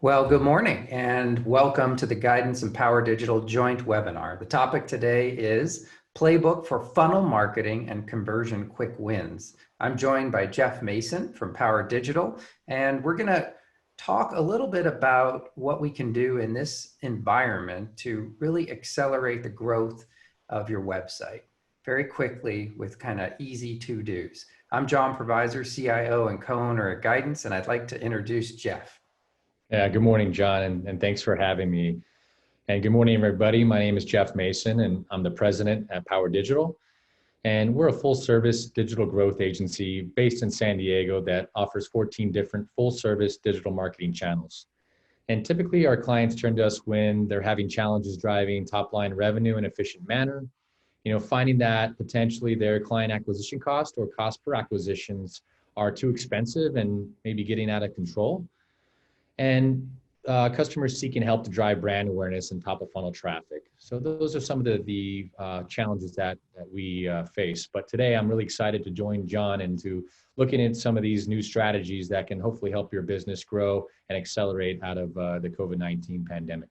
Well, good morning and welcome to the Guidance and Power Digital joint webinar. The topic today is Playbook for Funnel Marketing and Conversion Quick Wins. I'm joined by Jeff Mason from Power Digital, and we're going to talk a little bit about what we can do in this environment to really accelerate the growth of your website very quickly with kind of easy to-dos. I'm Jon Provisor, CIO and co-owner at Guidance, and I'd like to introduce Jeff. Yeah, good morning, John, and thanks for having me. And good morning, everybody. My name is Jeff Mason, and I'm the president at Power Digital. And we're a full-service digital growth agency based in San Diego that offers 14 different full-service digital marketing channels. And typically, our clients turn to us when they're having challenges driving top-line revenue in an efficient manner. Finding that potentially their client acquisition cost or cost per acquisitions are too expensive and maybe getting out of control. And customers seeking help to drive brand awareness and top of funnel traffic. So those are some of the challenges that we face. But today I'm really excited to join John and to looking at some of these new strategies that can hopefully help your business grow and accelerate out of the COVID-19 pandemic.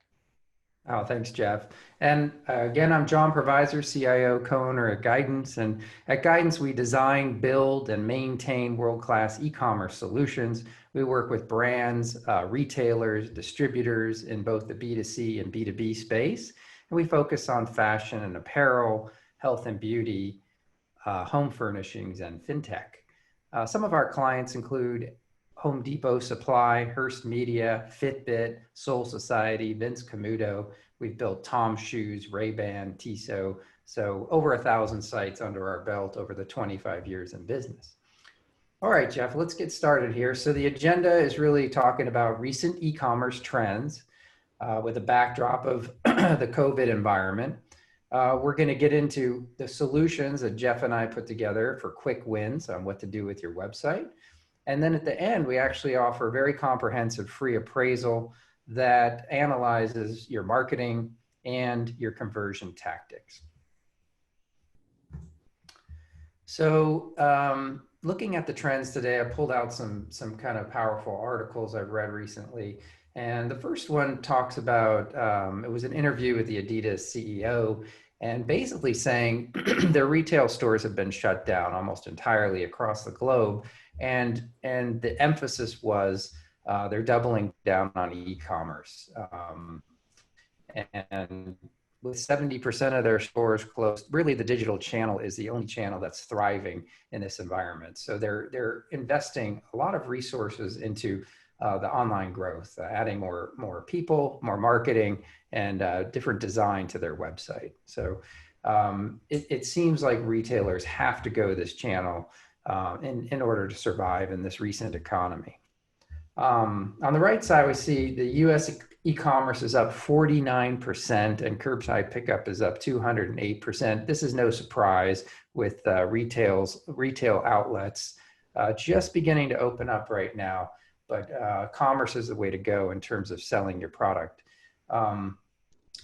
Oh, thanks, Jeff. And again, I'm Jon Provisor, CIO, co-owner at Guidance. And at Guidance, we design, build, and maintain world-class e-commerce solutions. We work with brands, retailers, distributors in both the B2C and B2B space. And we focus on fashion and apparel, health and beauty, home furnishings, and fintech. Some of our clients include Home Depot Supply, Hearst Media, Fitbit, Soul Society, Vince Camuto. We've built Tom's Shoes, Ray-Ban, Tissot. So over 1,000 sites under our belt over the 25 years in business. All right, Jeff, let's get started here. So the agenda is really talking about recent e-commerce trends with a backdrop of the COVID environment. We're going to get into the solutions that Jeff and I put together for quick wins on what to do with your website. And then at the end, we actually offer a very comprehensive free appraisal that analyzes your marketing and your conversion tactics. So looking at the trends today, I pulled out some kind of powerful articles I've read recently. And the first one talks about, it was an interview with the Adidas CEO, and basically saying their retail stores have been shut down almost entirely across the globe. And the emphasis was they're doubling down on e-commerce. And with 70% of their stores closed, really the digital channel is the only channel that's thriving in this environment. So they're investing a lot of resources into the online growth, adding more people, more marketing, and different design to their website. So it seems like retailers have to go this channel in order to survive in this recent economy. On the right side, we see the US e-commerce is up 49% and curbside pickup is up 208%. This is no surprise with retail outlets just beginning to open up right now, but commerce is the way to go in terms of selling your product.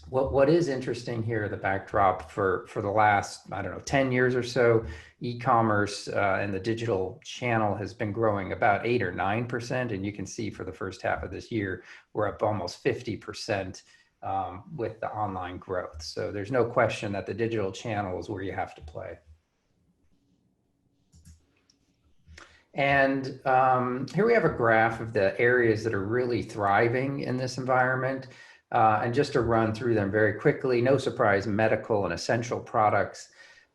What is interesting here, the backdrop for the last, 10 years or so, e-commerce and the digital channel has been growing about 8 or 9%. And you can see for the first half of this year, we're up almost 50% with the online growth. So there's no question that the digital channel is where you have to play. And here we have a graph of the areas that are really thriving in this environment. And just to run through them very quickly, no surprise, medical and essential products,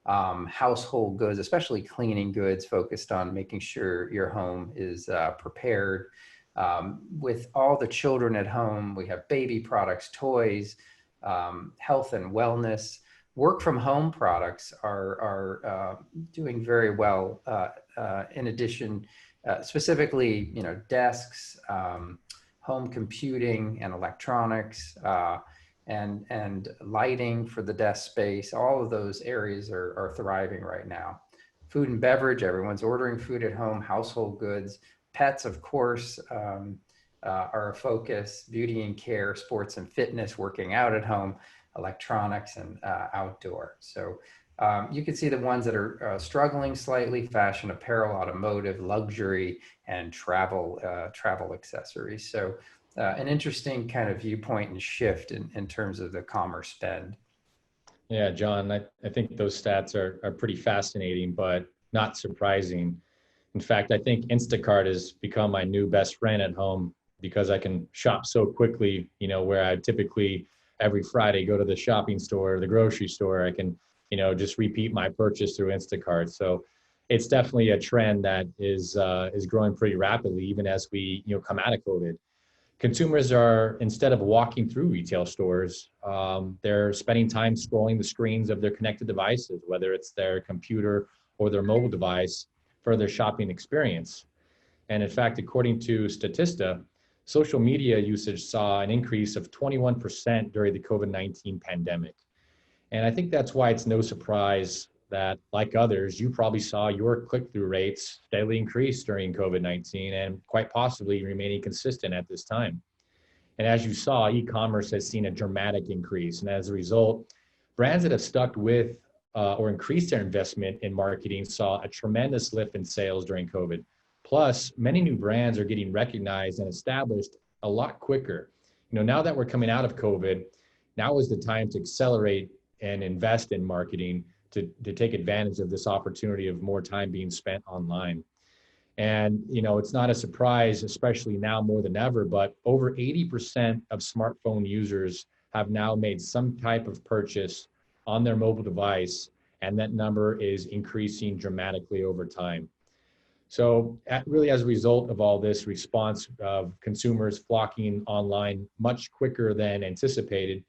household goods, especially cleaning goods, focused on making sure your home is prepared. With all the children at home, we have baby products, toys, health and wellness. Work from home products are doing very well. In addition, specifically, desks, home computing and electronics, and lighting for the desk space. All of those areas are thriving right now. Food and beverage, everyone's ordering food at home, household goods, pets, of course, are a focus, beauty and care, sports and fitness, working out at home, electronics, and outdoor. So you can see the ones that are struggling slightly: fashion, apparel, automotive, luxury, and travel accessories. So an interesting kind of viewpoint and shift in terms of the commerce spend. Yeah, John, I think those stats are pretty fascinating, but not surprising. In fact, I think Instacart has become my new best friend at home because I can shop so quickly, where I typically every Friday go to the shopping store, the grocery store, I can, just repeat my purchase through Instacart. So it's definitely a trend that is growing pretty rapidly, even as we, come out of COVID. Consumers are, instead of walking through retail stores, they're spending time scrolling the screens of their connected devices, whether it's their computer or their mobile device, for their shopping experience. And in fact, according to Statista, social media usage saw an increase of 21% during the COVID-19 pandemic. And I think that's why it's no surprise that, like others, you probably saw your click-through rates steadily increase during COVID-19 and quite possibly remaining consistent at this time. And as you saw, e-commerce has seen a dramatic increase. And as a result, brands that have stuck with or increased their investment in marketing saw a tremendous lift in sales during COVID. Plus, many new brands are getting recognized and established a lot quicker. Now that we're coming out of COVID, now is the time to accelerate and invest in marketing to take advantage of this opportunity of more time being spent online. And, it's not a surprise, especially now more than ever, but over 80% of smartphone users have now made some type of purchase on their mobile device, and that number is increasing dramatically over time. So really, as a result of all this response of consumers flocking online much quicker than anticipated,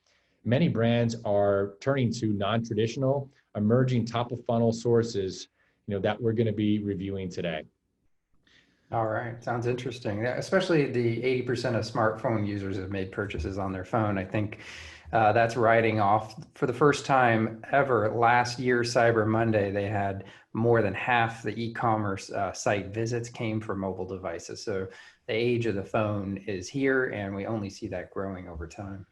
many brands are turning to non-traditional, emerging top of funnel sources, that we're going to be reviewing today. All right, sounds interesting. Yeah, especially the 80% of smartphone users have made purchases on their phone. I think that's riding off for the first time ever. Last year, Cyber Monday, they had more than half the e-commerce site visits came from mobile devices. So the age of the phone is here, and we only see that growing over time.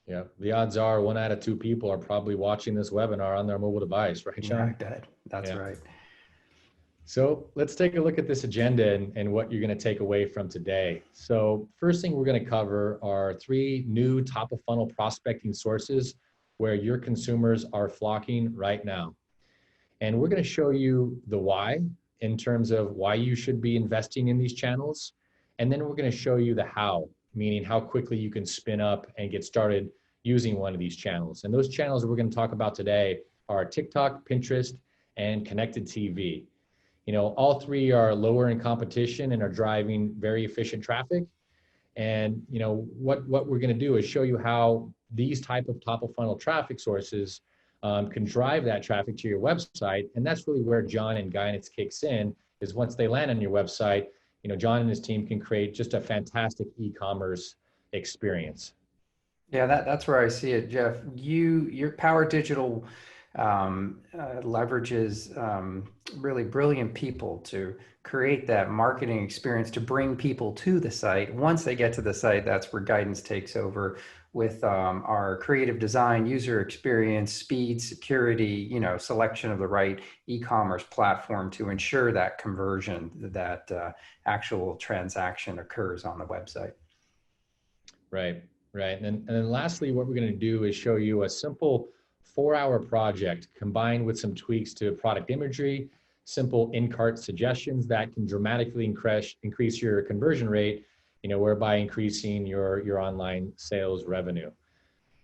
Yeah, the odds are 1 out of 2 people are probably watching this webinar on their mobile device, right, Yeah, I Sean? bet. That's Yeah. right. So let's take a look at this agenda and what you're going to take away from today. So first thing we're going to cover are 3 new top of funnel prospecting sources where your consumers are flocking right now. And we're going to show you the why in terms of why you should be investing in these channels. And then we're going to show you the how, meaning how quickly you can spin up and get started using one of these channels. And those channels that we're going to talk about today are TikTok, Pinterest, and connected TV. All 3 are lower in competition and are driving very efficient traffic. And what we're going to do is show you how these type of top of funnel traffic sources can drive that traffic to your website. And that's really where John and Guidance kicks in, is once they land on your website, John and his team can create just a fantastic e-commerce experience. Yeah, that's where I see it, Jeff. Your Power Digital leverages really brilliant people to create that marketing experience to bring people to the site. Once they get to the site, that's where Guidance takes over with our creative design, user experience, speed, security, selection of the right e-commerce platform to ensure that conversion, that actual transaction occurs on the website. Right. Right. And then lastly, what we're going to do is show you a simple 4-hour project combined with some tweaks to product imagery, simple in-cart suggestions that can dramatically increase your conversion rate, whereby increasing your online sales revenue.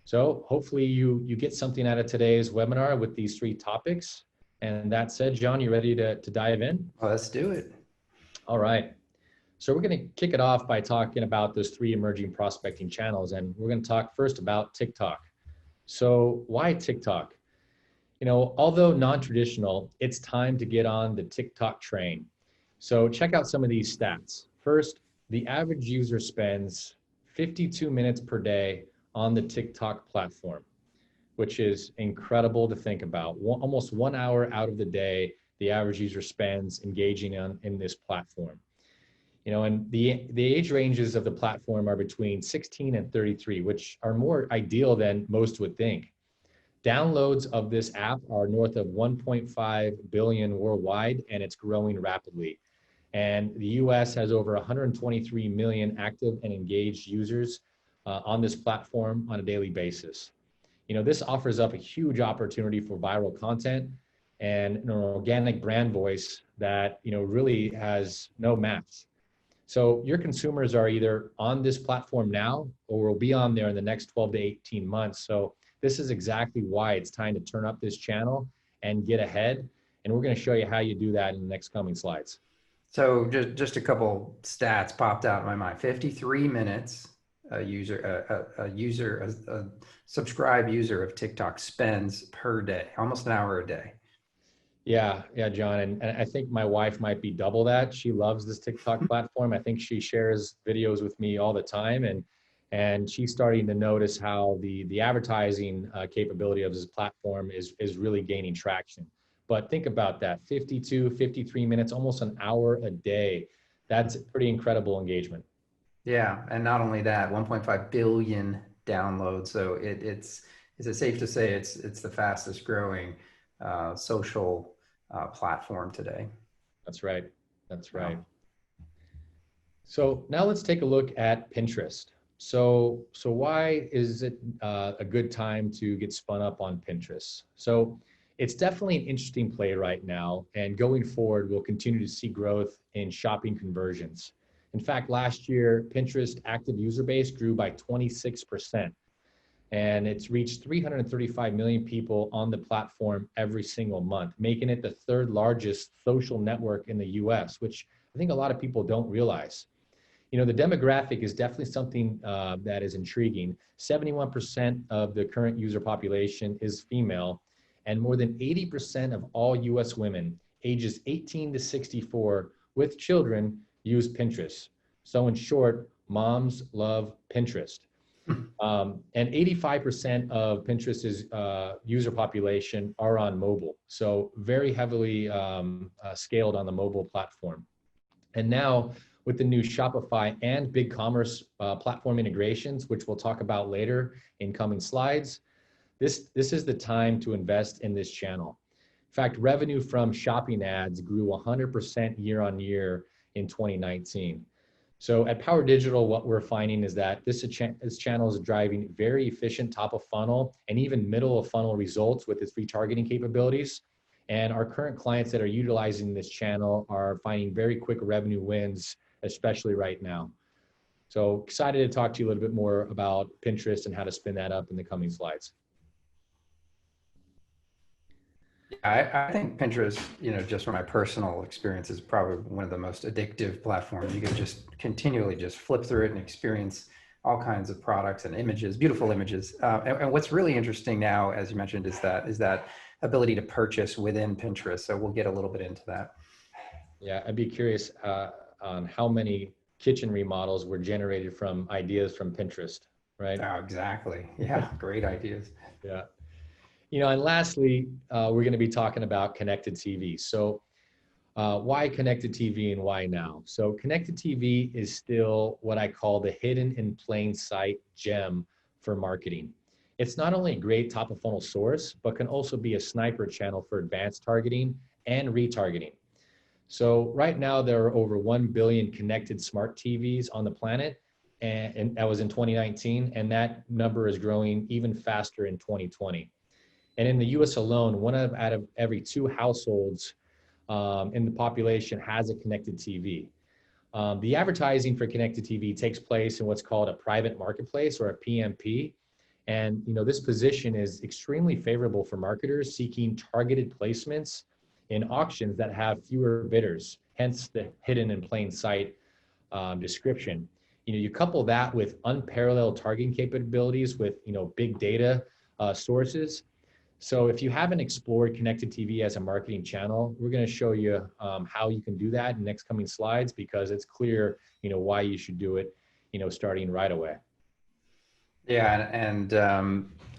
So hopefully you get something out of today's webinar with these 3 topics. And that said, John, you ready to dive in? Well, let's do it. All right. So we're going to kick it off by talking about those 3 emerging prospecting channels. And we're going to talk first about TikTok. So why TikTok? Although non-traditional, it's time to get on the TikTok train. So check out some of these stats. First, the average user spends 52 minutes per day on the TikTok platform, which is incredible to think about. Almost 1 hour out of the day, the average user spends engaging in this platform. And the age ranges of the platform are between 16 and 33, which are more ideal than most would think. Downloads of this app are north of 1.5 billion worldwide, and it's growing rapidly. And the US has over 123 million active and engaged users on this platform on a daily basis. This offers up a huge opportunity for viral content and an organic brand voice that, really has no match. So your consumers are either on this platform now or will be on there in the next 12 to 18 months. So this is exactly why it's time to turn up this channel and get ahead. And we're going to show you how you do that in the next coming slides. So just a couple stats popped out in my mind. 53 minutes a subscribed user of TikTok spends per day, almost an hour a day. Yeah, John. And I think my wife might be double that. She loves this TikTok platform. I think she shares videos with me all the time. And she's starting to notice how the advertising capability of this platform is really gaining traction. But think about that, 52, 53 minutes, almost an hour a day. That's pretty incredible engagement. Yeah, and not only that, 1.5 billion downloads. So is it safe to say it's the fastest growing social platform today? That's right. That's right. Wow. So now let's take a look at Pinterest. So why is it a good time to get spun up on Pinterest? So it's definitely an interesting play right now, and going forward, we'll continue to see growth in shopping conversions. In fact, last year, Pinterest active user base grew by 26%, and it's reached 335 million people on the platform every single month, making it the third largest social network in the US, which I think a lot of people don't realize. The demographic is definitely something that is intriguing. 71% of the current user population is female, and more than 80% of all US women ages 18 to 64 with children use Pinterest. So in short, moms love Pinterest. And 85% of Pinterest's user population are on mobile. So very heavily scaled on the mobile platform. And now with the new Shopify and BigCommerce platform integrations, which we'll talk about later in coming slides, this is the time to invest in this channel. In fact, revenue from shopping ads grew 100% year on year in 2019. So at Power Digital, what we're finding is that this channel is driving very efficient top of funnel and even middle of funnel results with its retargeting capabilities. And our current clients that are utilizing this channel are finding very quick revenue wins, especially right now. So excited to talk to you a little bit more about Pinterest and how to spin that up in the coming slides. I think Pinterest, just from my personal experience, is probably one of the most addictive platforms. You can just continually just flip through it and experience all kinds of products and images, beautiful images. And what's really interesting now, as you mentioned, is that ability to purchase within Pinterest. So we'll get a little bit into that. Yeah, I'd be curious on how many kitchen remodels were generated from ideas from Pinterest, right? Oh, exactly. Yeah, great ideas. Yeah. And lastly, we're going to be talking about connected TV. So why connected TV and why now? So connected TV is still what I call the hidden in plain sight gem for marketing. It's not only a great top of funnel source, but can also be a sniper channel for advanced targeting and retargeting. So right now there are over 1 billion connected smart TVs on the planet, and that was in 2019, and that number is growing even faster in 2020. And in the US alone, out of every 2 households in the population has a connected TV. The advertising for connected TV takes place in what's called a private marketplace, or a PMP. And this position is extremely favorable for marketers seeking targeted placements in auctions that have fewer bidders, hence the hidden in plain sight description. You couple that with unparalleled targeting capabilities with big data sources. So if you haven't explored connected TV as a marketing channel, we're going to show you how you can do that in next coming slides, because it's clear, why you should do it, starting right away. Yeah, and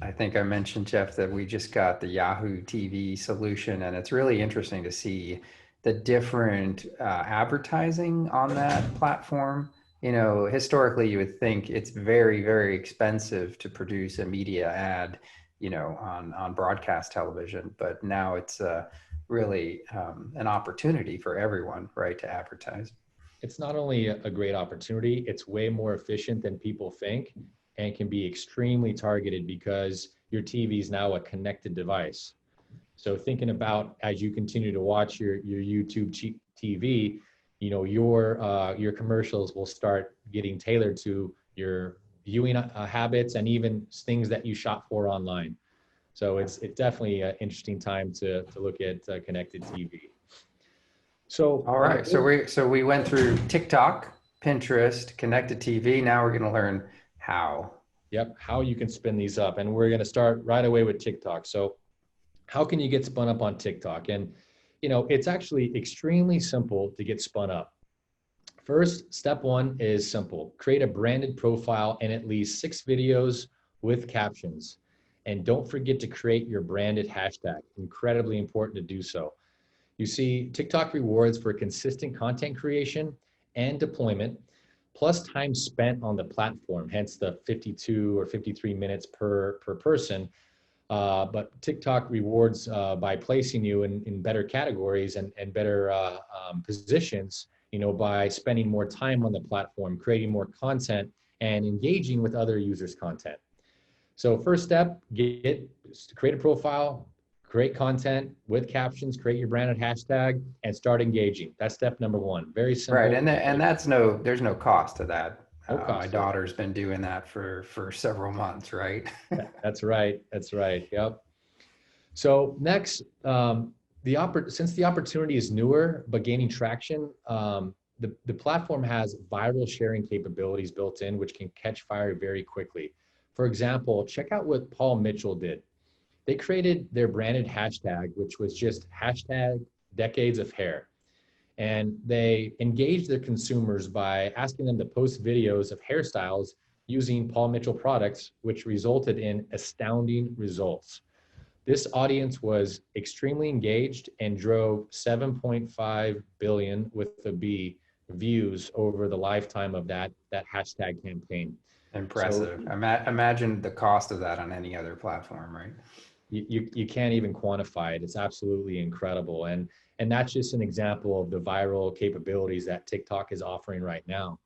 I think I mentioned, Jeff, that we just got the Yahoo TV solution, and it's really interesting to see the different advertising on that platform. Historically, you would think it's very, very expensive to produce a media ad, on broadcast television, but now it's really an opportunity for everyone, right, to advertise. It's not only a great opportunity, it's way more efficient than people think and can be extremely targeted because your TV is now a connected device. So thinking about as you continue to watch your YouTube TV, your commercials will start getting tailored to your viewing habits and even things that you shop for online. So it's definitely an interesting time to look at connected TV. So All right. So we went through TikTok, Pinterest, connected TV. Now we're going to learn how. yep, how you can spin these up, and we're going to start right away with TikTok. So how can you get spun up on TikTok? And it's actually extremely simple to get spun up. First, step one is simple. Create a branded profile and at least 6 videos with captions. And don't forget to create your branded hashtag. Incredibly important to do so. You see TikTok rewards for consistent content creation and deployment, plus time spent on the platform, hence the 52 or 53 minutes per person. But TikTok rewards by placing you in better categories and better positions, by spending more time on the platform, creating more content, and engaging with other users' content. So first step, create a profile, create content with captions, create your branded hashtag, and start engaging. That's step number one. Very simple. Right. And there's no cost to that. No My cost to it. daughter's been doing that for several months, right? That's right. That's right. Yep. So next, since the opportunity is newer but gaining traction, the platform has viral sharing capabilities built in, which can catch fire very quickly. For example, check out what Paul Mitchell did. They created their branded hashtag, which was just hashtag decades of hair. And they engaged their consumers by asking them to post videos of hairstyles using Paul Mitchell products, which resulted in astounding results. This audience was extremely engaged and drove 7.5 billion with a B views over the lifetime of that hashtag campaign. Impressive. Imagine the cost of that on any other platform, right? You can't even quantify it. It's absolutely incredible. And that's just an example of the viral capabilities that TikTok is offering right now.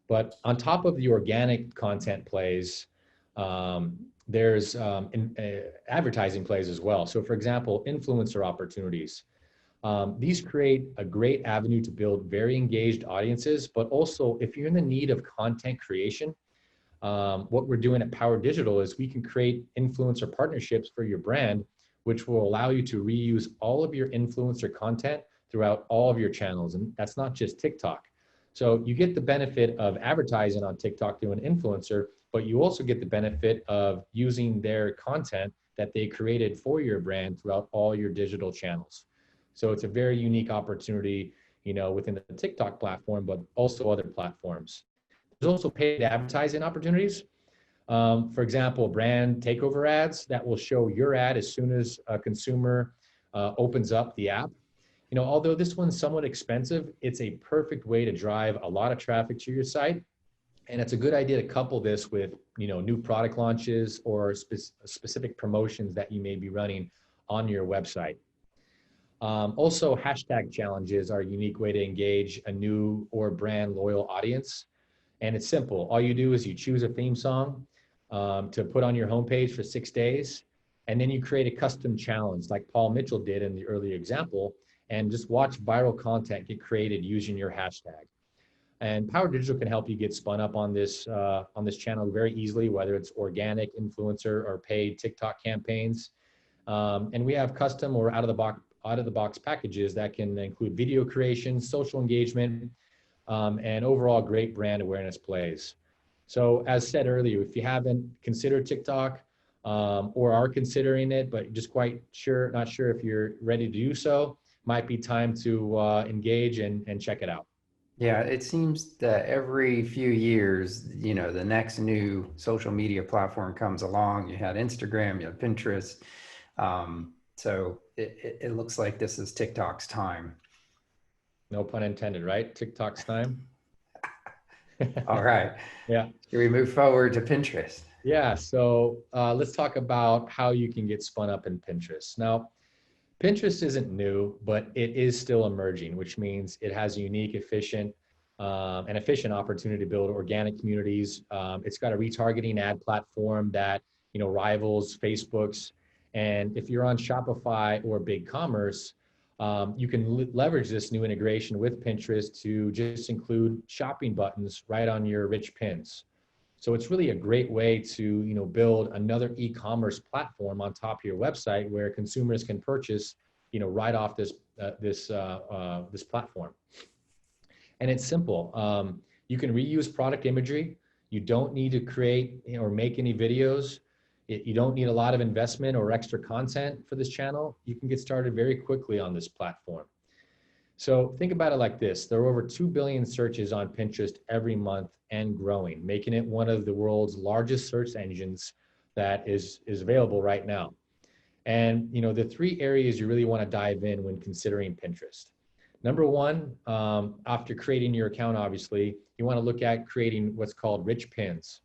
But on top of the organic content plays, there's advertising plays as well. So for example, influencer opportunities. These create a great avenue to build very engaged audiences, but also if you're in the need of content creation, what we're doing at Power Digital is we can create influencer partnerships for your brand, which will allow you to reuse all of your influencer content throughout all of your channels. And that's not just TikTok. So you get the benefit of advertising on TikTok through an influencer, but you also get the benefit of using their content that they created for your brand throughout all your digital channels. So it's a very unique opportunity, within the TikTok platform, but also other platforms. There's also paid advertising opportunities. For example, brand takeover ads that will show your ad as soon as a consumer opens up the app. Although this one's somewhat expensive, it's a perfect way to drive a lot of traffic to your site. And it's a good idea to couple this with, new product launches or specific promotions that you may be running on your website. Also, hashtag challenges are a unique way to engage a new or brand loyal audience. And it's simple. All you do is you choose a theme song to put on your homepage for 6 days. And then you create a custom challenge like Paul Mitchell did in the earlier example, and just watch viral content get created using your hashtag. And Power Digital can help you get spun up on this channel very easily, whether it's organic, influencer, or paid TikTok campaigns. And we have custom or out of the box packages that can include video creation, social engagement, and overall great brand awareness plays. So as said earlier, if you haven't considered TikTok or are considering it, but just not sure if you're ready to do so, might be time to engage and check it out. Yeah, it seems that every few years, the next new social media platform comes along. You had Instagram, you had Pinterest. So it looks like this is TikTok's time. No pun intended, right? TikTok's time. All right. Yeah. Can we move forward to Pinterest? Yeah. So let's talk about how you can get spun up in Pinterest. Now, Pinterest isn't new, but it is still emerging, which means it has a unique, efficient opportunity to build organic communities. It's got a retargeting ad platform that rivals Facebook's. And if you're on Shopify or BigCommerce, you can leverage this new integration with Pinterest to just include shopping buttons right on your rich pins. So it's really a great way to build another e-commerce platform on top of your website where consumers can purchase right off this platform. And it's simple. You can reuse product imagery. You don't need to create or make any videos. You don't need a lot of investment or extra content for this channel. You can get started very quickly on this platform. So think about it like this. There are over 2 billion searches on Pinterest every month and growing, making it one of the world's largest search engines that is available right now. And the three areas you really want to dive in when considering Pinterest. Number one, after creating your account, obviously, you want to look at creating what's called rich pins.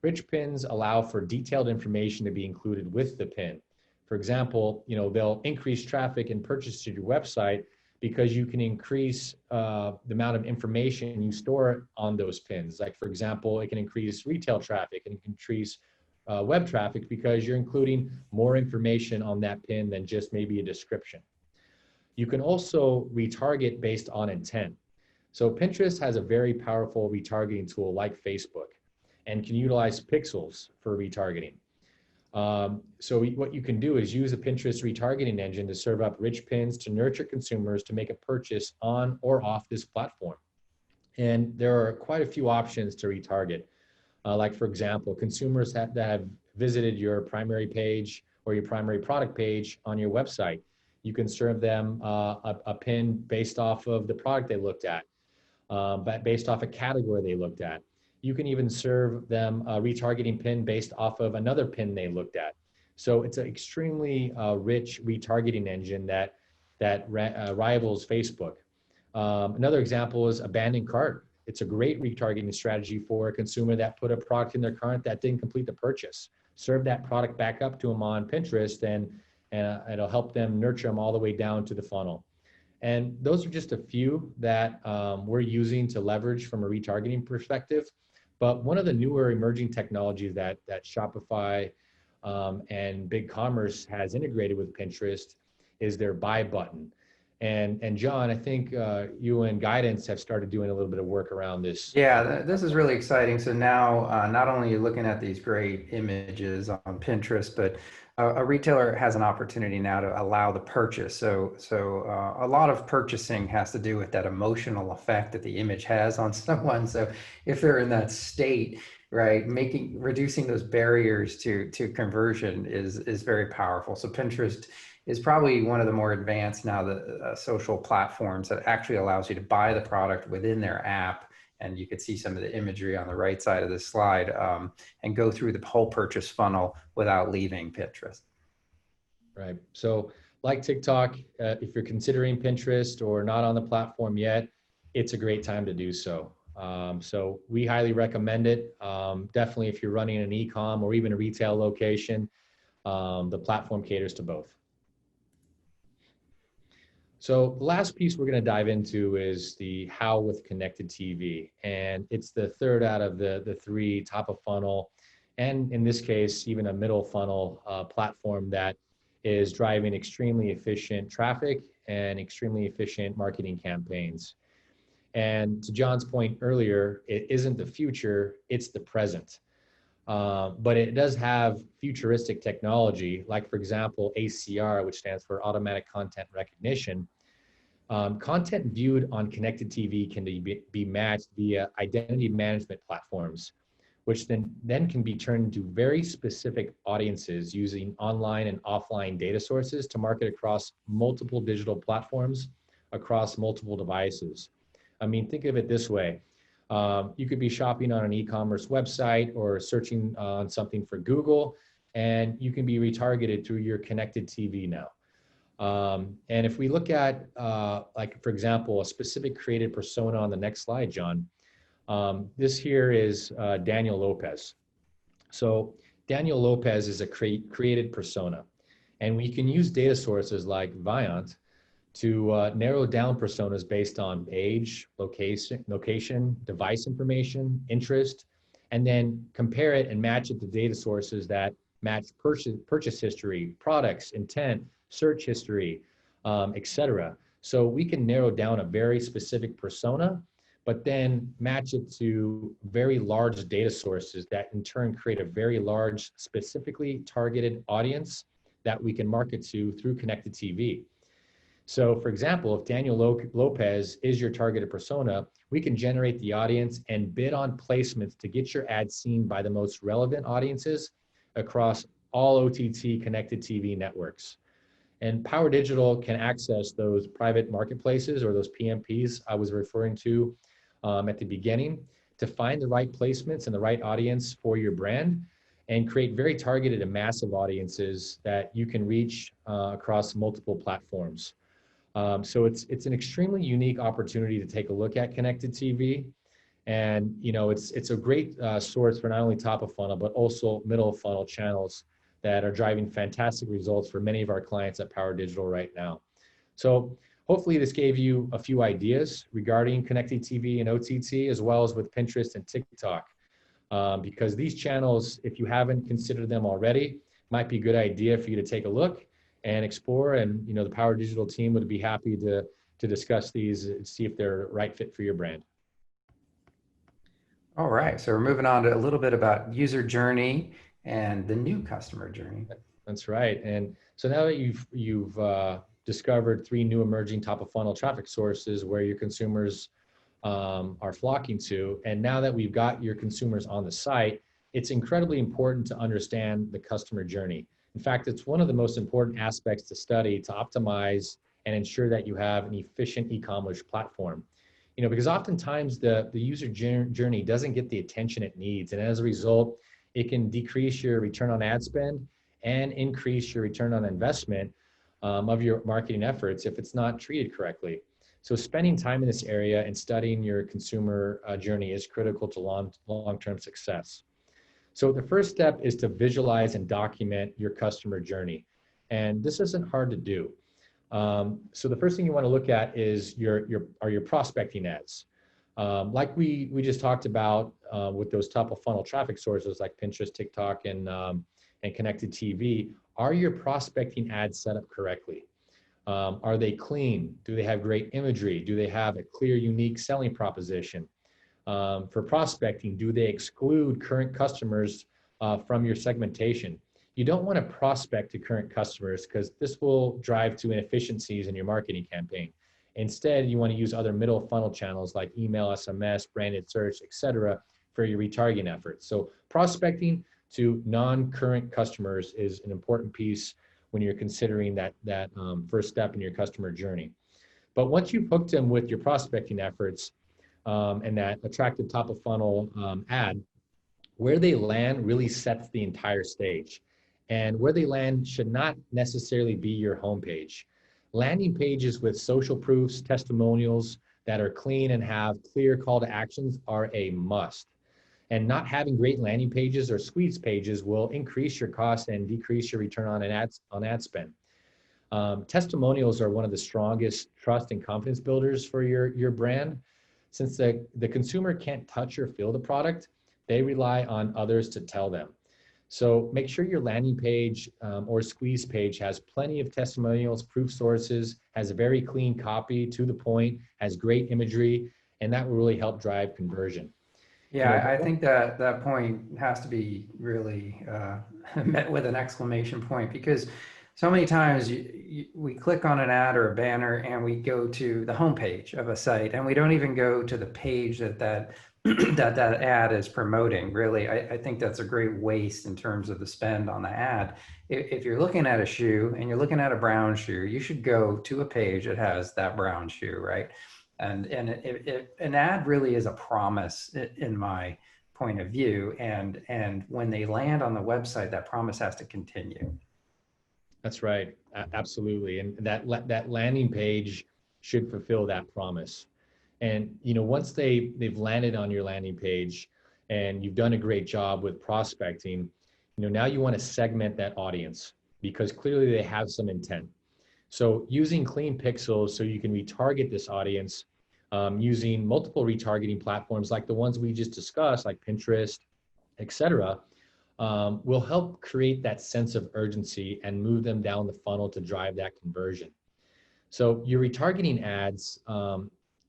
Rich pins allow for detailed information to be included with the pin. For example, they'll increase traffic and purchase to your website because you can increase the amount of information you store on those pins. Like, for example, it can increase retail traffic and increase web traffic because you're including more information on that pin than just maybe a description. You can also retarget based on intent. So Pinterest has a very powerful retargeting tool like Facebook and can utilize pixels for retargeting. So what you can do is use a Pinterest retargeting engine to serve up rich pins to nurture consumers to make a purchase on or off this platform. And there are quite a few options to retarget. Like, for example, consumers that have visited your primary page or your primary product page on your website. You can serve them a pin based off of the product they looked at, but based off a category they looked at. You can even serve them a retargeting pin based off of another pin they looked at. So it's an extremely rich retargeting engine that rivals Facebook. Another example is abandoned cart. It's a great retargeting strategy for a consumer that put a product in their cart that didn't complete the purchase. Serve that product back up to them on Pinterest, and it'll help them nurture them all the way down to the funnel. And those are just a few that we're using to leverage from a retargeting perspective. But one of the newer emerging technologies that Shopify and BigCommerce has integrated with Pinterest is their buy button. And John, I think you and Guidance have started doing a little bit of work around this. Yeah, this is really exciting. So now, not only are you looking at these great images on Pinterest, but a retailer has an opportunity now to allow the purchase. So a lot of purchasing has to do with that emotional effect that the image has on someone. So if they're in that state, right, reducing those barriers to conversion is very powerful. So Pinterest is probably one of the more advanced now, the social platforms that actually allows you to buy the product within their app. And you could see some of the imagery on the right side of this slide, and go through the whole purchase funnel without leaving Pinterest. Right. So like TikTok, if you're considering Pinterest or not on the platform yet, it's a great time to do so. So we highly recommend it. Definitely if you're running an e-com or even a retail location, the platform caters to both. So the last piece we're going to dive into is the how with connected TV. And it's the third out of the three, top of funnel, and in this case, even a middle funnel platform that is driving extremely efficient traffic and extremely efficient marketing campaigns. And to John's point earlier, it isn't the future, it's the present. But it does have futuristic technology, like, for example, ACR, which stands for Automatic Content Recognition. Content viewed on connected TV can be matched via identity management platforms, which then can be turned into very specific audiences using online and offline data sources to market across multiple digital platforms, across multiple devices. I mean, think of it this way. You could be shopping on an e-commerce website or searching on something for Google, and you can be retargeted through your connected TV now. And if we look at, like, for example, a specific created persona on the next slide, John, this here is Daniel Lopez. So Daniel Lopez is a created persona. And we can use data sources like Viant to narrow down personas based on age, location, device information, interest, and then compare it and match it to data sources that match purchase history, products, intent, search history, etc. So we can narrow down a very specific persona, but then match it to very large data sources that in turn create a very large, specifically targeted audience that we can market to through connected TV. So for example, if Daniel Lopez is your targeted persona, we can generate the audience and bid on placements to get your ad seen by the most relevant audiences across all OTT connected TV networks. And Power Digital can access those private marketplaces or those PMPs I was referring to at the beginning to find the right placements and the right audience for your brand and create very targeted and massive audiences that you can reach across multiple platforms. So it's an extremely unique opportunity to take a look at connected TV. And it's a great source for not only top of funnel, but also middle of funnel channels that are driving fantastic results for many of our clients at Power Digital right now. So hopefully this gave you a few ideas regarding connected TV and OTT, as well as with Pinterest and TikTok. Because these channels, if you haven't considered them already, might be a good idea for you to take a look and explore. And the Power Digital team would be happy to discuss these and see if they're the right fit for your brand. All right, so we're moving on to a little bit about user journey and the new customer journey. That's right. And so now that you've discovered 3 new emerging top of funnel traffic sources where your consumers are flocking to, and now that we've got your consumers on the site, it's incredibly important to understand the customer journey. In fact, it's one of the most important aspects to study to optimize and ensure that you have an efficient e-commerce platform. Because oftentimes the user journey doesn't get the attention it needs. And as a result, it can decrease your return on ad spend and increase your return on investment of your marketing efforts if it's not treated correctly. So spending time in this area and studying your consumer journey is critical to long-term success. So the first step is to visualize and document your customer journey. And this isn't hard to do. So the first thing you want to look at is your prospecting ads. Like we just talked about with those top of funnel traffic sources like Pinterest, TikTok, and connected TV, are your prospecting ads set up correctly? Are they clean? Do they have great imagery? Do they have a clear, unique selling proposition? For prospecting, do they exclude current customers from your segmentation? You don't want to prospect to current customers because this will drive to inefficiencies in your marketing campaign. Instead, you want to use other middle funnel channels like email, SMS, branded search, etc., for your retargeting efforts. So prospecting to non-current customers is an important piece when you're considering that first step in your customer journey. But once you've hooked them with your prospecting efforts and that attractive top of funnel ad, where they land really sets the entire stage. And where they land should not necessarily be your homepage. Landing pages with social proofs, testimonials that are clean and have clear call to actions are a must. And not having great landing pages or squeeze pages will increase your cost and decrease your return on ad spend. Testimonials are one of the strongest trust and confidence builders for your brand. Since the consumer can't touch or feel the product, they rely on others to tell them. So make sure your landing page or squeeze page has plenty of testimonials, proof sources, has a very clean copy, to the point, has great imagery, and that will really help drive conversion. Yeah, I think that point has to be really met with an exclamation point, because so many times we click on an ad or a banner and we go to the homepage of a site and we don't even go to the page that ad is promoting. Really, I think that's a great waste in terms of the spend on the ad. If you're looking at a shoe and you're looking at a brown shoe, you should go to a page that has that brown shoe, right? And an ad really is a promise in my point of view. And when they land on the website, that promise has to continue. That's right, absolutely. And that landing page should fulfill that promise. And once they've landed on your landing page and you've done a great job with prospecting, now you want to segment that audience. because clearly they have some intent. So using clean pixels so you can retarget this audience using multiple retargeting platforms like the ones we just discussed, like Pinterest, etc., will help create that sense of urgency and move them down the funnel to drive that conversion. So your retargeting ads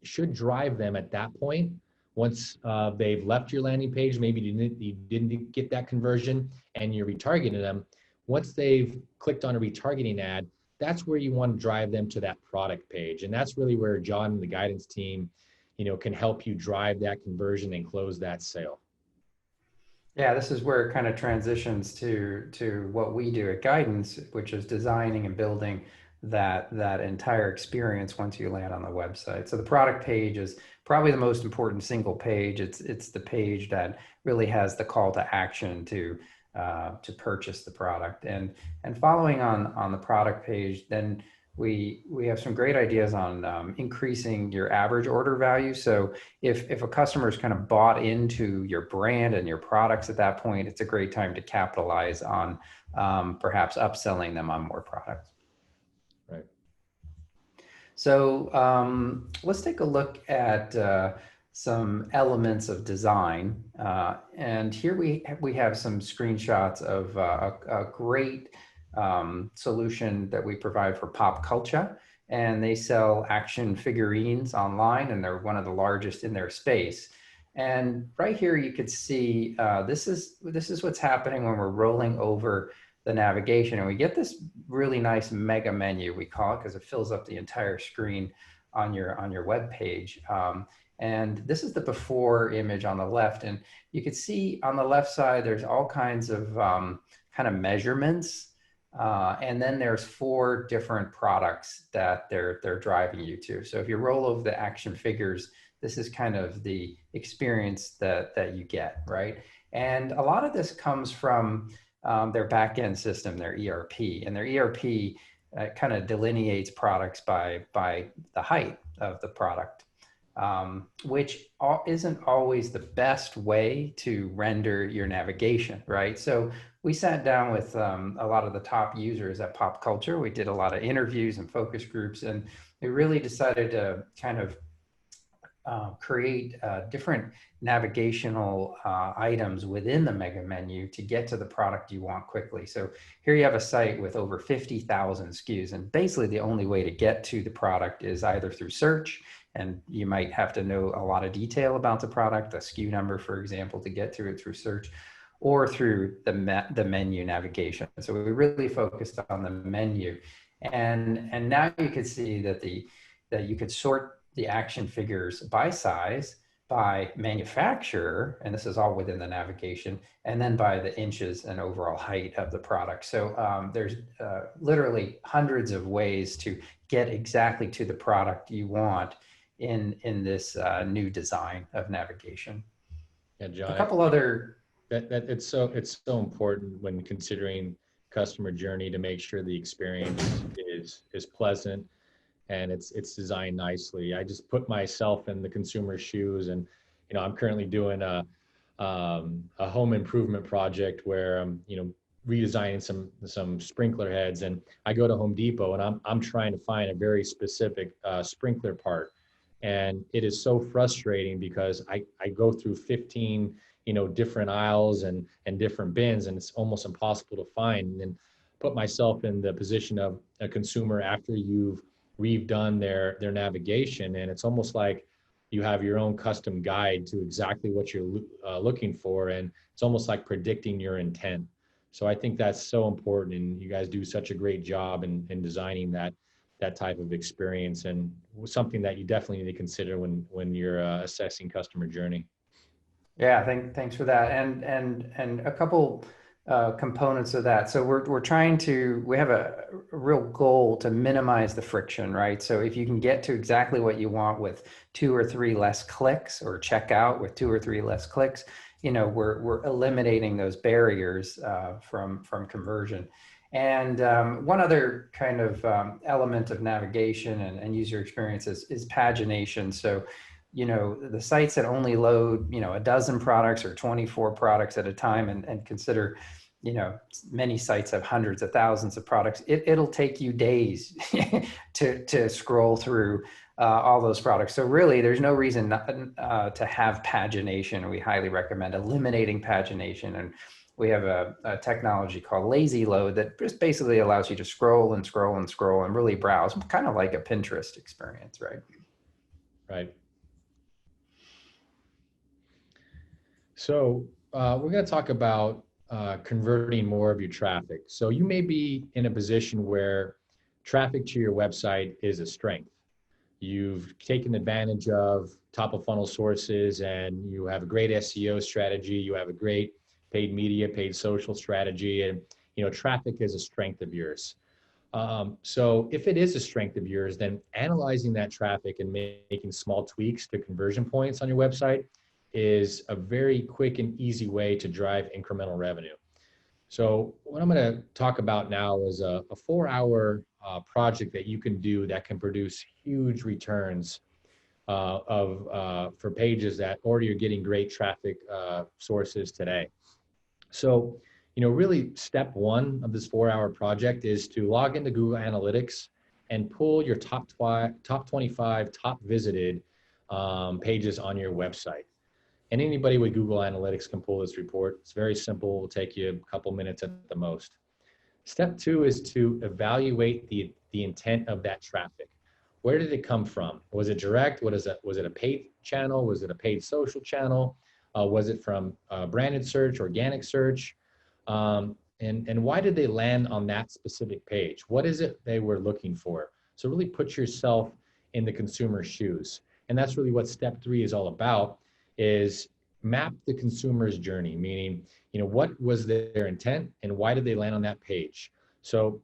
should drive them at that point. Once they've left your landing page, maybe you didn't get that conversion and you're retargeting them. Once they've clicked on a retargeting ad, that's where you want to drive them to that product page. And that's really where John and the guidance team, can help you drive that conversion and close that sale. Yeah, this is where it kind of transitions to what we do at Guidance, which is designing and building that entire experience once you land on the website. So the product page is probably the most important single page. It's the page that really has the call to action to purchase the product, and following on the product page, then we have some great ideas on increasing your average order value. So if a customer is kind of bought into your brand and your products at that point, it's a great time to capitalize on perhaps upselling them on more products. Right. So let's take a look at some elements of design. And here we have some screenshots of a great solution that we provide for pop culture. And they sell action figurines online, and they're one of the largest in their space. And right here you could see this is what's happening when we're rolling over the navigation, and we get this really nice mega menu, we call it, because it fills up the entire screen on your web page. And this is the before image on the left, and you can see on the left side there's all kinds of kind of measurements, and then there's 4 different products that they're driving you to. So if you roll over the action figures, this is kind of the experience that you get, right? And a lot of this comes from their back-end system, their ERP, and their ERP kind of delineates products by the height of the product, which isn't always the best way to render your navigation, right? So we sat down with a lot of the top users at Pop Culture. We did a lot of interviews and focus groups, and we really decided to kind of create different navigational items within the mega menu to get to the product you want quickly. So here you have a site with over 50,000 SKUs, and basically the only way to get to the product is either through search, and you might have to know a lot of detail about the product, the SKU number, for example, to get to it through search, or through the menu navigation. So we really focused on the menu, and now you can see that you could sort the action figures by size, by manufacturer, and this is all within the navigation, and then by the inches and overall height of the product. So there's literally hundreds of ways to get exactly to the product you want in this new design of navigation. Yeah, John, A couple other that it's so important when considering customer journey to make sure the experience is pleasant and it's designed nicely. I just put myself in the consumer's shoes, and I'm currently doing a home improvement project where I'm redesigning some sprinkler heads, and I go to Home Depot and I'm trying to find a very specific sprinkler part, and it is so frustrating because I go through 15 different aisles and different bins, and it's almost impossible to find. And put myself in the position of a consumer after you've redone their navigation, and it's almost like you have your own custom guide to exactly what you're looking for, and it's almost like predicting your intent. So I think that's so important, and you guys do such a great job in designing that type of experience, and something that you definitely need to consider when you're assessing customer journey. Yeah, thanks for that. And a couple components of that. So we have a real goal to minimize the friction, right? So if you can get to exactly what you want with 2 or 3 less clicks, or check out with 2 or 3 less clicks, we're eliminating those barriers from conversion. And one other kind of element of navigation and user experience is pagination. So the sites that only load, a dozen products or 24 products at a time and consider many sites have hundreds of thousands of products. It'll take you days to scroll through all those products. So really, there's no reason not, to have pagination. We highly recommend eliminating pagination. And we have a technology called lazy load that just basically allows you to scroll and scroll and scroll and really browse, kind of like a Pinterest experience, right? Right. So we're going to talk about converting more of your traffic. So you may be in a position where traffic to your website is a strength. You've taken advantage of top of funnel sources and you have a great SEO strategy. You have a great paid media, paid social strategy, and traffic is a strength of yours. So if it is a strength of yours, then analyzing that traffic and making small tweaks to conversion points on your website is a very quick and easy way to drive incremental revenue. So what I'm going to talk about now is a 4-hour project that you can do that can produce huge returns for pages that already are getting great traffic sources today. So, really step one of this 4-hour project is to log into Google Analytics and pull your top 25 top visited pages on your website. And anybody with Google Analytics can pull this report. It's very simple. It will take you a couple minutes at the most. Step two is to evaluate the intent of that traffic. Where did it come from? Was it direct? Was it a paid channel? Was it a paid social channel? Was it from branded search, organic search? And why did they land on that specific page? What is it they were looking for? So really put yourself in the consumer's shoes. And that's really what step three is all about, is map the consumer's journey, meaning, what was their intent and why did they land on that page? So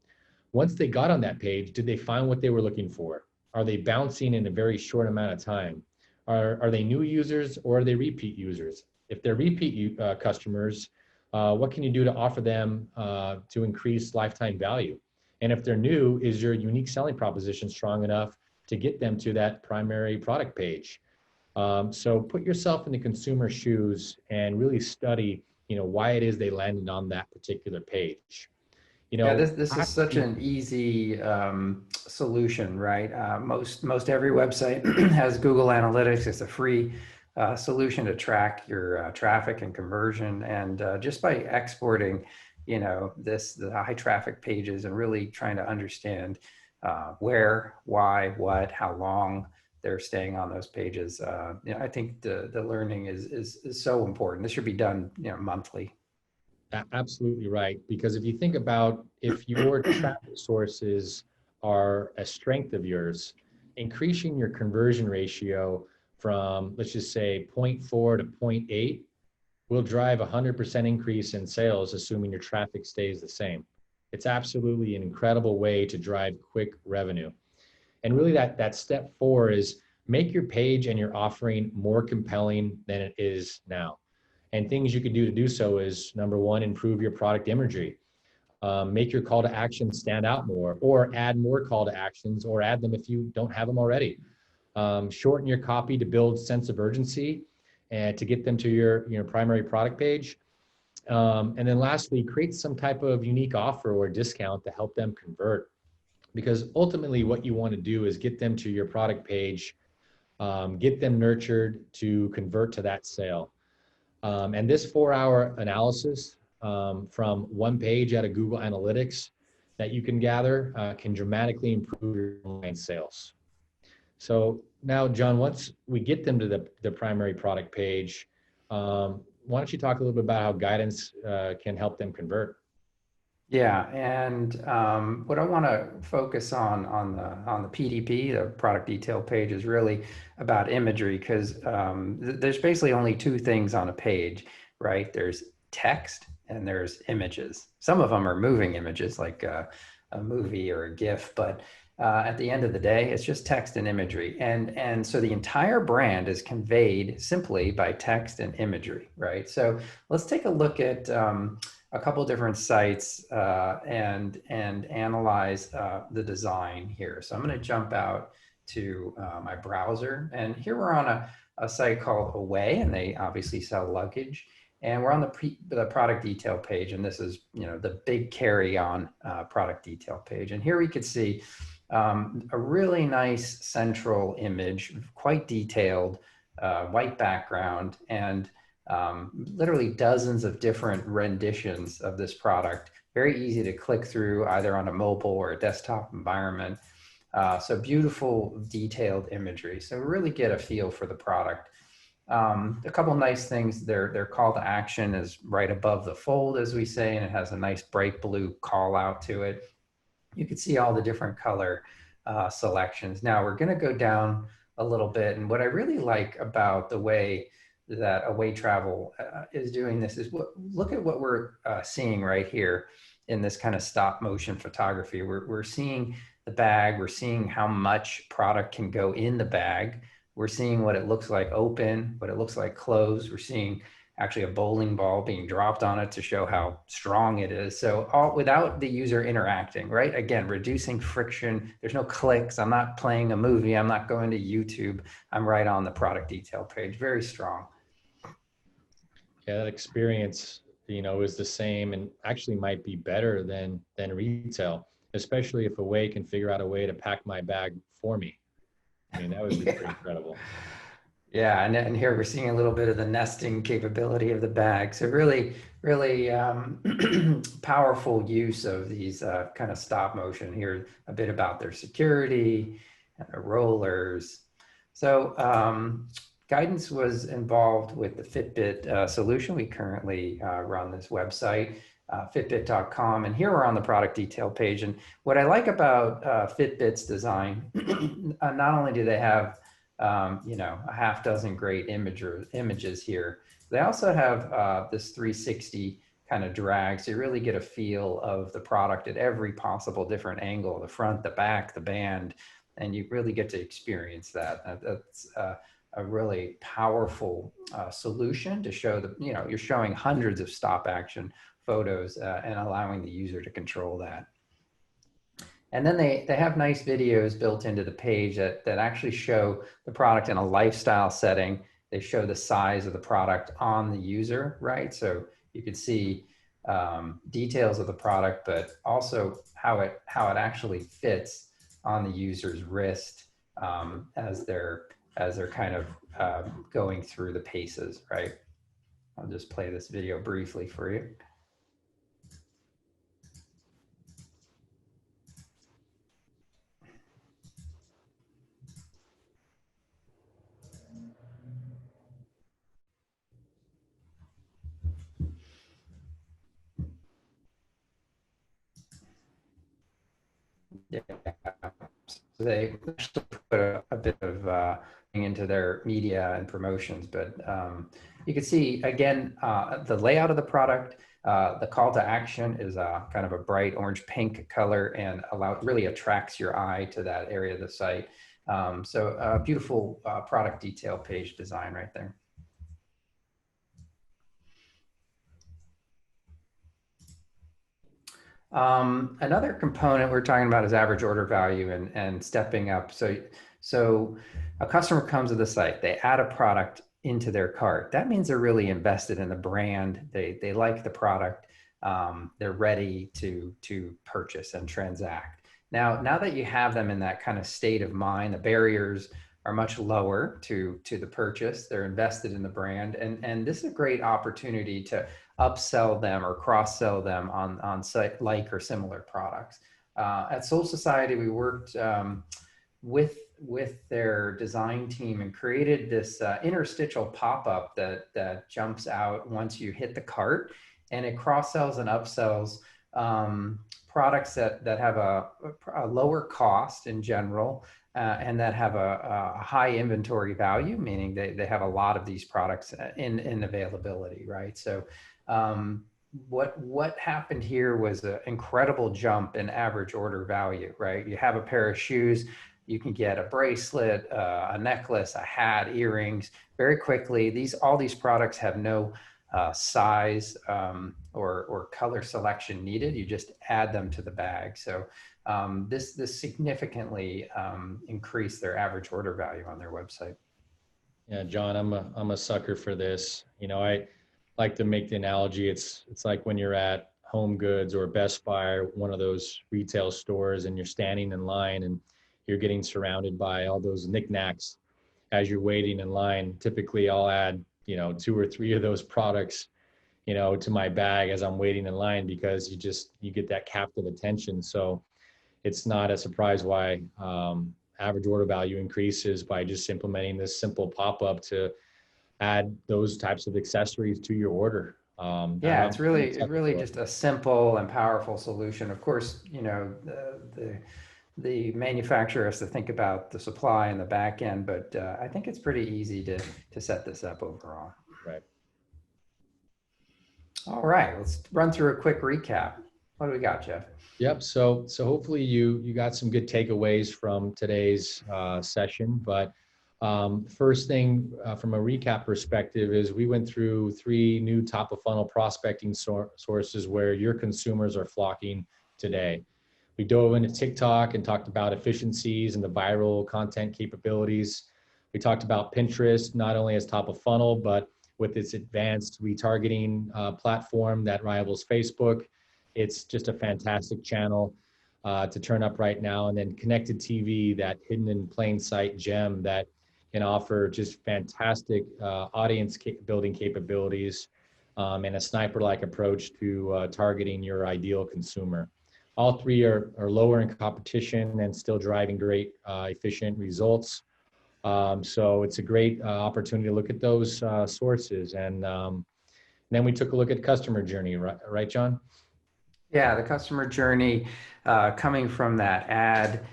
once they got on that page, did they find what they were looking for? Are they bouncing in a very short amount of time? Are they new users or are they repeat users? If they're repeat customers, what can you do to offer them to increase lifetime value? And if they're new, is your unique selling proposition strong enough to get them to that primary product page? So put yourself in the consumer's shoes and really study, why it is they landed on that particular page. Yeah, this is such an easy solution, right? Most every website has Google Analytics. It's a free solution to track your traffic and conversion, and just by exporting, the high traffic pages and really trying to understand where, why, what, how long they're staying on those pages. I think the learning is so important. This should be done, monthly. Absolutely right. Because if you think about if your traffic sources are a strength of yours, increasing your conversion ratio from, let's just say 0.4 to 0.8 will drive 100% increase in sales, assuming your traffic stays the same. It's absolutely an incredible way to drive quick revenue. And really that step 4 is make your page and your offering more compelling than it is now. And things you could do to do so is, number one, improve your product imagery. Make your call to action stand out more, or add more call to actions, or add them if you don't have them already. Shorten your copy to build sense of urgency and to get them to your primary product page. And then lastly, create some type of unique offer or discount to help them convert. Because ultimately what you want to do is get them to your product page, get them nurtured to convert to that sale. And this 4-hour analysis from one page out of Google Analytics that you can gather can dramatically improve your online sales. So now, John, once we get them to the primary product page, why don't you talk a little bit about how guidance can help them convert? Yeah, and what I want to focus on the PDP, the product detail page, is really about imagery, because there's basically only two things on a page, right? There's text and there's images. Some of them are moving images, like a movie or a GIF, but at the end of the day, it's just text and imagery, and so the entire brand is conveyed simply by text and imagery, right? So let's take a look at a couple different sites and analyze the design here. So I'm going to jump out to my browser, and here we're on a site called Away, and they obviously sell luggage. And we're on the product detail page, and this is, the big carry-on product detail page. And here we could see a really nice central image, quite detailed, white background, and literally dozens of different renditions of this product. Very easy to click through either on a mobile or a desktop environment. So beautiful, detailed imagery. So we really get a feel for the product. A couple nice things, their call to action is right above the fold, as we say, and it has a nice bright blue call out to it. You can see all the different color selections. Now we're going to go down a little bit, and what I really like about the way that Away Travel is doing this is look at what we're seeing right here in this kind of stop motion photography. We're seeing the bag, we're seeing how much product can go in the bag. We're seeing what it looks like open, what it looks like closed. We're seeing actually a bowling ball being dropped on it to show how strong it is. So all without the user interacting, right? Again, reducing friction. There's no clicks. I'm not playing a movie. I'm not going to YouTube. I'm right on the product detail page. Very strong. Yeah, that experience, is the same and actually might be better than retail, especially if Away can figure out a way to pack my bag for me. I mean, that would be pretty incredible. Yeah, and here we're seeing a little bit of the nesting capability of the bag. So really, really powerful use of these kind of stop motion here. A bit about their security and the rollers. So guidance was involved with the Fitbit solution. We currently run this website, Fitbit.com, and here we're on the product detail page. And what I like about Fitbit's design, not only do they have a half dozen great images here. They also have this 360 kind of drag, so you really get a feel of the product at every possible different angle, the front, the back, the band, and you really get to experience that. That's a really powerful solution to show that, you're showing hundreds of stop action photos and allowing the user to control that. And then they have nice videos built into the page that actually show the product in a lifestyle setting. They show the size of the product on the user, right? So you can see details of the product, but also how it actually fits on the user's wrist as they're kind of going through the paces, right? I'll just play this video briefly for you. Yeah. So they actually put a bit of into their media and promotions, but you can see again the layout of the product. The call to action is kind of a bright orange pink color and really attracts your eye to that area of the site. So a beautiful product detail page design right there. Another component we're talking about is average order value and stepping up. So a customer comes to the site, they add a product into their cart. That means they're really invested in the brand. They like the product. They're ready to purchase and transact. Now that you have them in that kind of state of mind, the barriers are much lower to the purchase. They're invested in the brand, and this is a great opportunity to upsell them or cross-sell them on site like or similar products. At Soul Society, we worked with their design team and created this interstitial pop-up that jumps out once you hit the cart, and it cross-sells and upsells products that have a lower cost in general and that have a high inventory value, meaning they have a lot of these products in availability, right? So what happened here was an incredible jump in average order value, right? You have a pair of shoes, you can get a bracelet, a necklace, a hat, earrings very quickly. All these products have no size or color selection needed. You just add them to the bag. So this significantly increased their average order value on their website. Yeah, John, I'm a sucker for this. like to make the analogy. It's like when you're at Home Goods or Best Buy or one of those retail stores, and you're standing in line and you're getting surrounded by all those knickknacks as you're waiting in line. Typically, I'll add, two or three of those products, to my bag as I'm waiting in line, because you get that captive attention. So it's not a surprise why average order value increases by just implementing this simple pop-up to add those types of accessories to your order. Yeah, I'm it's excited really for it. just a simple and powerful solution. Of course, the manufacturer has to think about the supply and the back end, but I think it's pretty easy to set this up overall. Right. All right, let's run through a quick recap. What do we got, Jeff? Yep. So hopefully you got some good takeaways from today's session. But first thing from a recap perspective is we went through 3 new top of funnel prospecting sources where your consumers are flocking today. We dove into TikTok and talked about efficiencies and the viral content capabilities. We talked about Pinterest, not only as top of funnel, but with its advanced retargeting platform that rivals Facebook. It's just a fantastic channel to turn up right now. And then connected TV, that hidden in plain sight gem that can offer just fantastic audience building capabilities and a sniper-like approach to targeting your ideal consumer. All 3 are lower in competition and still driving great efficient results. So it's a great opportunity to look at those sources. And then we took a look at customer journey, right, John? Yeah, the customer journey coming from that ad,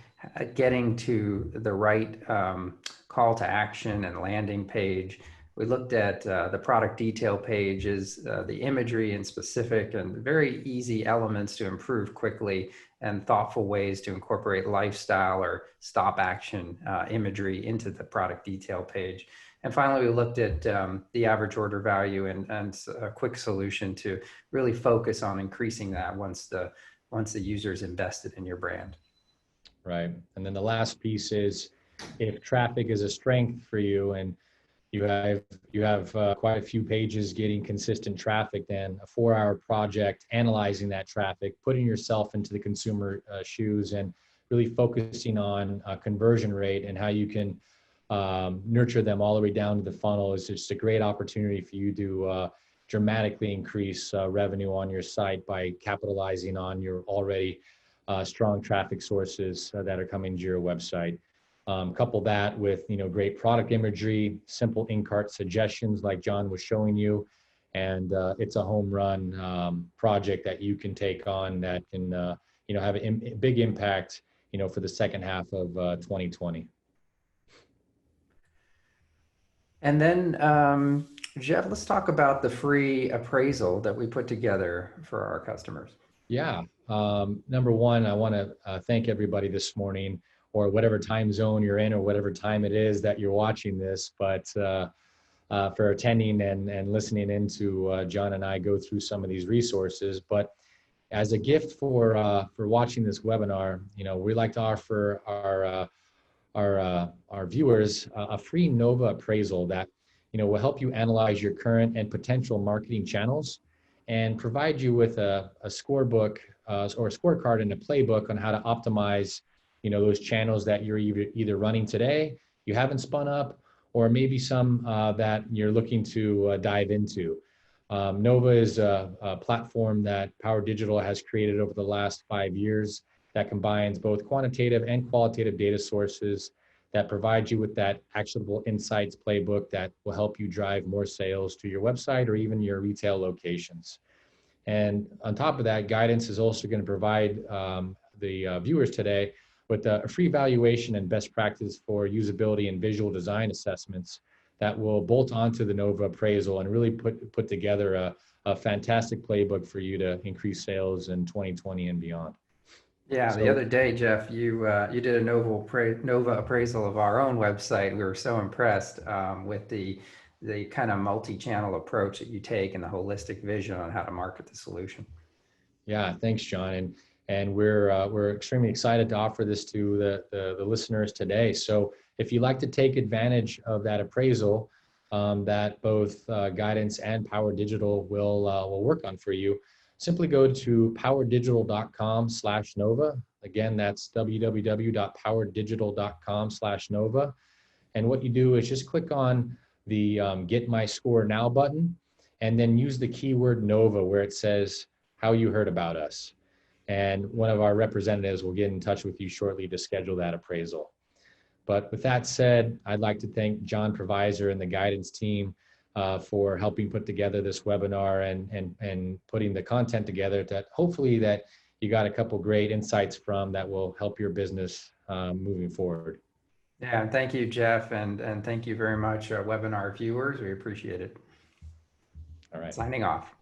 getting to the right call to action and landing page. We looked at the product detail pages, the imagery in specific, and very easy elements to improve quickly, and thoughtful ways to incorporate lifestyle or stop action imagery into the product detail page. And finally, we looked at the average order value and a quick solution to really focus on increasing that once the user's invested in your brand. Right. And then the last piece is, if traffic is a strength for you and you have quite a few pages getting consistent traffic, then a 4-hour project analyzing that traffic, putting yourself into the consumer shoes, and really focusing on conversion rate and how you can nurture them all the way down to the funnel is just a great opportunity for you to dramatically increase revenue on your site by capitalizing on your already strong traffic sources that are coming to your website. Couple that with great product imagery, simple in-cart suggestions like John was showing you, and it's a home run project that you can take on that can have a big impact for the second half of 2020. And then, Jeff, let's talk about the free appraisal that we put together for our customers. Yeah. Number one, I want to thank everybody this morning, or whatever time zone you're in, or whatever time it is that you're watching this, but for attending and listening into John and I go through some of these resources. But as a gift for watching this webinar, we like to offer our viewers a free Nova appraisal that will help you analyze your current and potential marketing channels and provide you with a scorebook or a scorecard and a playbook on how to optimize those channels that you're either running today, you haven't spun up, or maybe some that you're looking to dive into. Nova is a platform that Power Digital has created over the last 5 years that combines both quantitative and qualitative data sources that provide you with that actionable insights playbook that will help you drive more sales to your website or even your retail locations. And on top of that, guidance is also going to provide the viewers today with a free evaluation and best practice for usability and visual design assessments that will bolt onto the Nova appraisal and really put together a fantastic playbook for you to increase sales in 2020 and beyond. Yeah, the other day, Jeff, you did a Nova appraisal of our own website. We were so impressed with the kind of multi-channel approach that you take and the holistic vision on how to market the solution. Yeah, thanks, John. And we're extremely excited to offer this to the listeners today. So if you'd like to take advantage of that appraisal, that both Guidance and Power Digital will work on for you. Simply go to powerdigital.com/Nova. Again, that's www.powerdigital.com/Nova. And what you do is just click on the Get My Score Now button, and then use the keyword Nova where it says how you heard about us. And one of our representatives will get in touch with you shortly to schedule that appraisal. But with that said, I'd like to thank Jon Provisor and the Guidance team for helping put together this webinar and putting the content together that hopefully that you got a couple great insights from that will help your business moving forward. Yeah, and thank you, Jeff, and thank you very much, webinar viewers. We appreciate it. All right. Signing off.